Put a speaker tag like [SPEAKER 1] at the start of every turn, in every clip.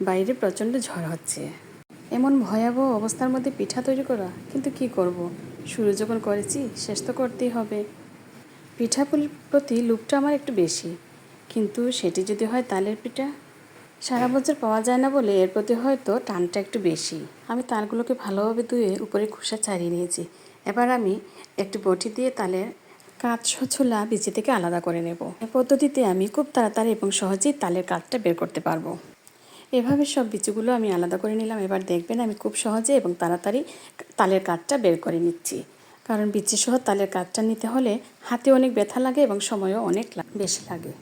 [SPEAKER 1] বাইরে প্রচণ্ড ঝড় হচ্ছে। এমন ভয়াবহ অবস্থার মধ্যে পিঠা তৈরি করা, কিন্তু কি করব, শুরু যখন করেছি শেষ তো করতেই হবে। পিঠাপুলির প্রতি লোভটা আমার একটু বেশি, কিন্তু সেটি যদি হয় তালের পিঠা, সারা বছর পাওয়া যায় না বলে এর প্রতি হয়তো টানটা একটু বেশি। আমি তালগুলোকে ভালোভাবে ধুয়ে উপরে খোসা ছাড়িয়ে নিয়েছি। এবার আমি একটি বটি দিয়ে তালের কাঁচ ছোলা বিচি থেকে আলাদা করে নেব। এই পদ্ধতিতে আমি খুব তাড়াতাড়ি এবং সহজেই তালের কাঠটা বের করতে পারবো। এভাবে সব বিচিগুলো আমি আলাদা করে নিলাম। এবার দেখবেন আমি খুব সহজে এবং তাড়াতাড়ি তালের কাঠটা বের করে নিচ্ছি, কারণ বিচি সহ তালের কাঠটা নিতে হলে হাতে অনেক ব্যথা লাগে এবং সময়ও অনেক বেশি লাগে।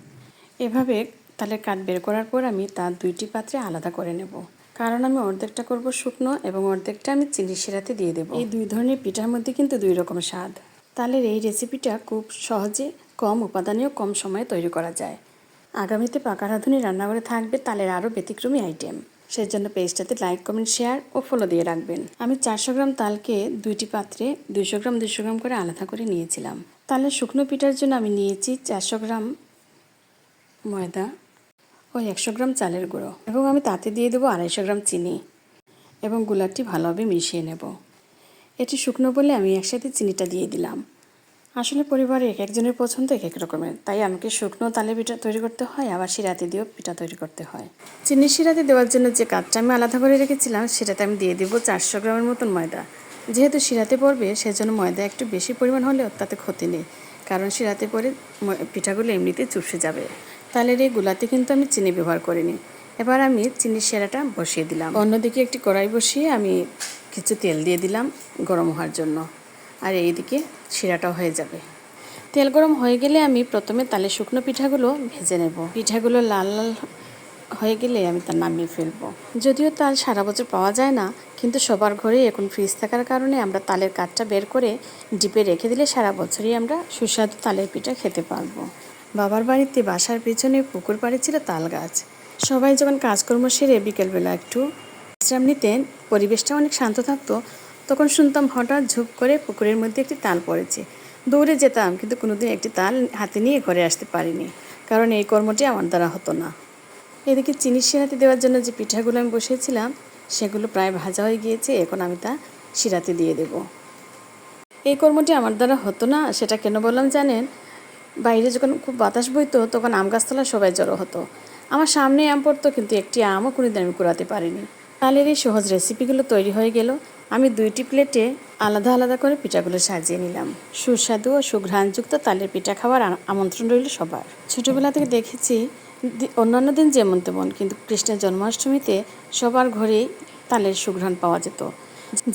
[SPEAKER 1] এভাবে তালের কাঠ বের করার পর আমি তার দুইটি পাত্রে আলাদা করে নেব, কারণ আমি অর্ধেকটা করব শুকনো এবং অর্ধেকটা আমি চিনি শিরাতে দিয়ে দেবো। এই দুই ধরনের পিঠার মধ্যে কিন্তু দুই রকম স্বাদ। তালের এই রেসিপিটা খুব সহজে, কম উপাদানেও কম সময়ে তৈরি করা যায়। আগামীতে পাকা রাঁধুনি রান্নাঘরে থাকবে তালের আরও ব্যতিক্রমী আইটেম। সেজন্য পেজটাতে লাইক, কমেন্ট, শেয়ার ও ফলো দিয়ে রাখবেন। আমি 400 গ্রাম তালকে দুইটি পাত্রে 200 গ্রাম করে আলাদা করে নিয়েছিলাম। তালের শুকনো পিঠার জন্য আমি নিয়েছি 400 গ্রাম ময়দা ও 100 গ্রাম চালের গুঁড়ো, এবং আমি তাতে দিয়ে দেবো 250 গ্রাম চিনি এবং গুলাটি ভালোভাবে মিশিয়ে নেব। এটি শুকনো বলে আমি একসাথে চিনিটা দিয়ে দিলাম। আসলে পরিবারে এক একজনের পছন্দ এক এক রকমের, তাই আমাকে শুকনো তালের পিঠা তৈরি করতে হয়, আবার শিরাতে দিয়েও পিঠা তৈরি করতে হয়। চিনি শিরাতে দেওয়ার জন্য যে কাঠটা আমি আলাদা করে রেখেছিলাম সেটাতে আমি দিয়ে দেবো 400 গ্রামের মতন ময়দা। যেহেতু শিরাতে পড়বে সেজন্য ময়দা একটু বেশি পরিমাণ হলেও তাতে ক্ষতি নেই, কারণ শিরাতে পরে পিঠাগুলো এমনিতেই চুপসে যাবে। তালের এই গুলাতে কিন্তু আমি চিনি ব্যবহার করিনি। এবার আমি চিনির শিরাটা বসিয়ে দিলাম। অন্যদিকে একটি কড়াই বসিয়ে আমি কিছু তেল দিয়ে দিলাম গরম হওয়ার জন্য, আর এইদিকে শিরাটাও হয়ে যাবে। তেল গরম হয়ে গেলে আমি প্রথমে তালের শুকনো পিঠাগুলো ভেজে নেব। পিঠাগুলো লাল লাল হয়ে গেলে আমি তা নামিয়ে ফেলবো। যদিও তাল সারা বছর পাওয়া যায় না, কিন্তু সবার ঘরেই এখন ফ্রিজ থাকার কারণে আমরা তালের কাঠটা বের করে ডিপে রেখে দিলে সারা বছরই আমরা সুস্বাদু তালের পিঠা খেতে পারবো। বাবার বাড়িতে বাসার পেছনে পুকুর পাড়ে ছিল তাল গাছ। সবাই যখন কাজকর্ম সেরে বিকেলবেলা একটু বিশ্রাম নিতেন, পরিবেশটা অনেক শান্ত থাকতো, তখন শুনতাম হঠাৎ ঝুপ করে পুকুরের মধ্যে একটি তাল পড়েছে। দৌড়ে যেতাম, কিন্তু কোনোদিন একটি তাল হাতে নিয়ে ঘরে আসতে পারিনি, কারণ এই কর্মটি আমার দ্বারা হতো না। এদিকে চিনি শিরাতে দেওয়ার জন্য যে পিঠাগুলো আমি বসিয়েছিলাম সেগুলো প্রায় ভাজা হয়ে গিয়েছে। এখন আমি তা শিরাতে দিয়ে দেব। এই কর্মটি আমার দ্বারা হতো না, সেটা কেন বললাম জানেন? বাইরে যখন খুব বাতাস বইতো তখন আম গাছতলায় সবাই জড়ো হতো। আমার সামনে আম পড়তো, কিন্তু একটি আমও কোনোদিন আমি কুড়াতে পারিনি। তালের এই সহজ রেসিপিগুলো তৈরি হয়ে গেল। আমি দুইটি প্লেটে আলাদা আলাদা করে পিঠাগুলো সাজিয়ে নিলাম। সুস্বাদু ও সুঘ্রাণযুক্ত তালের পিঠা খাওয়ার আমন্ত্রণ রইল সবার। ছোটোবেলা থেকে দেখেছি অন্যান্য দিন যেমন তেমন, কিন্তু কৃষ্ণের জন্মাষ্টমীতে সবার ঘরেই তালের সুঘ্রাণ পাওয়া যেত।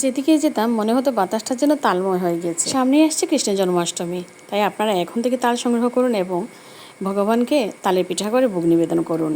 [SPEAKER 1] যেদিকেই যেতাম মনে হতো বাতাসটা যেন তালময় হয়ে গেছে। সামনেই আসছে কৃষ্ণের জন্মাষ্টমী, তাই আপনারা এখন থেকে তাল সংগ্রহ করুন এবং ভগবানকে তালের পিঠা করে ভোগ নিবেদন করুন।